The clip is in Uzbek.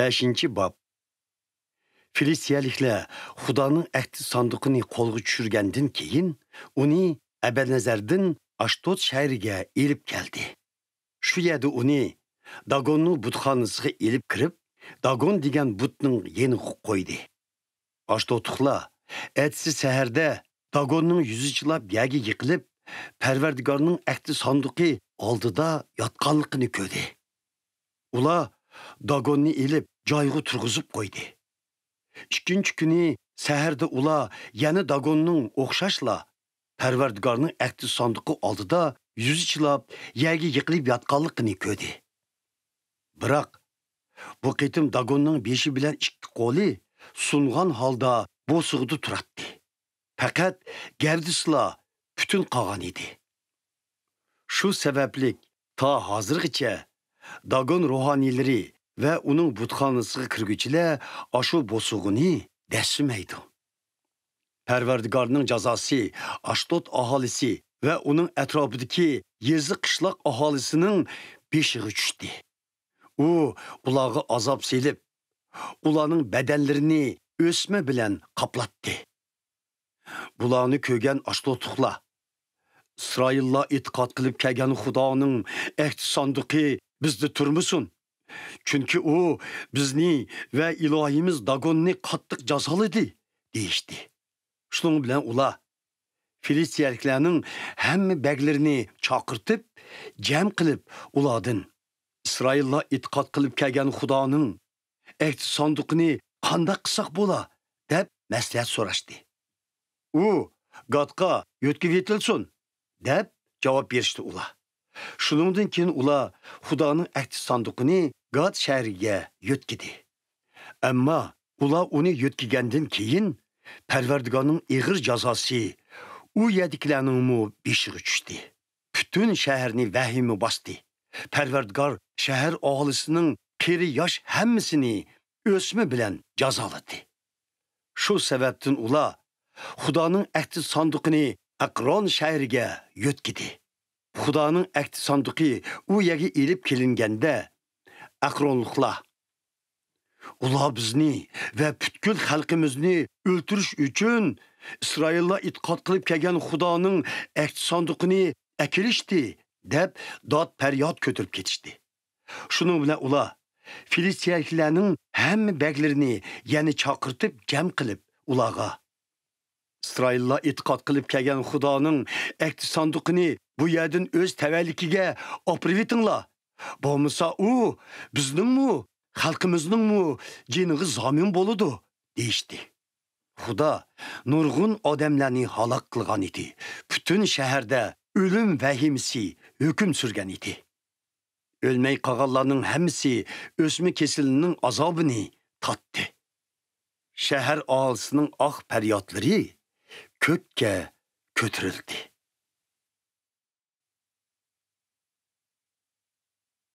5. bab. Filistiyaliklar Xudoning ahdi sanduqini qo'lga tushirgandan keyin uni Ebenezerdan Ashdod shahriga elib keldi. Shu yerda uni Dagonning butxonasiga elib kirib, Dagon degan butning yeniga qo'ydi. Ashdodliklar ertasi saharda Dagonning yuzi chilab yerga yiqilib, Parvardigorning ahdi sanduqi oldida yotganligini ko'rdi. Ular Dagonni elib joyiga turg'izib qo'ydi. İkinci kuni saharda ular yana Dagonning o'xshashla Parvardigorning ahdi sanduqi oldida yuzi chilab yerga yiqilib yotganligini ko'rdi. Biroq bu qitim Dagonning beshi bilan ikki qo'li sungan holda bo'sig'ida turadi. Faqat gavdislar butun qolgan edi. Shu sababli ta hozirgacha Dagon ruhoniylari ve onun butxonasiga kirguchilar ashu bo'sig'ini dasimaydi. Parvardigorning jazosi Ashdod aholisi ve onun atrofidagi yezi qishloq aholisining beshiga tushdi. U ularga azob selib, ularning badanlarini o'sma bilan qoplatdi. Bularni ko'rgan Ashdodliklar İsraillar e'tiqod qilib kelgan Xudoning ahdi sanduqi bizda turmusun. Çünkü o bizni ve ilohimiz Dagonni qattiq jazoladı deyishdi. Şunun bilan ular Filistiyaliklarning hamma baglarini chaqirtib, jam qilib ulardan İsraillar e'tiqod qilib kelgan Xudoning ahdi sanduqini qanday qilsak bo'la deb maslahat so'rashdi. U Gadga yo'tkib yetilsin deb javob berishdi ular. Şunundan keyin ular Xudoning ahdi sanduqini Gad shahriga yo'tkidi. Ammo ular uni yo'tkigandan keyin Parvardigorning ig'ir jazosi u yerdagilarning beshiga tushdi. Butun shaharni vahima bosdi. Parvardigor shahar aholisining qeri yosh hammasini o'sma bilan jazoladi. Shu sababdan ular Xudoning ahdi sanduqini Aqron shahriga yo'tkidi. Xudoning ahdi sanduqi u yerga elib kelinganda Aqronliklar ular bizni ve butkul xalqimizni o'ltirish uchun İsraillar e'tiqod qilib kelgan Xudoning ahdi sanduqini akilishdi deb dod faryod ko'tarib ketishdi. Shuning bilan ular Filistiyaliklarning hamma baglarini yana chaqirtib jam qilib ularga İsraillar e'tiqod qilib kelgan Xudoning ahdi sanduqini bu yerdan o'z tavallikiga olib yetinglar. Bo'lmasa u bizningmi, xalqimizningmi jiniga zomin bo'ladi deyishdi. Xudo nurg'un odamlarni halok qilgan edi. Butun shaharda o'lim vahimasi hukm surgan edi. O'lmay qolganlarning hammasi o'sma kesilining azobini tatdi. Shahar aholisining ah faryodlari ko'kka ko'tarildi.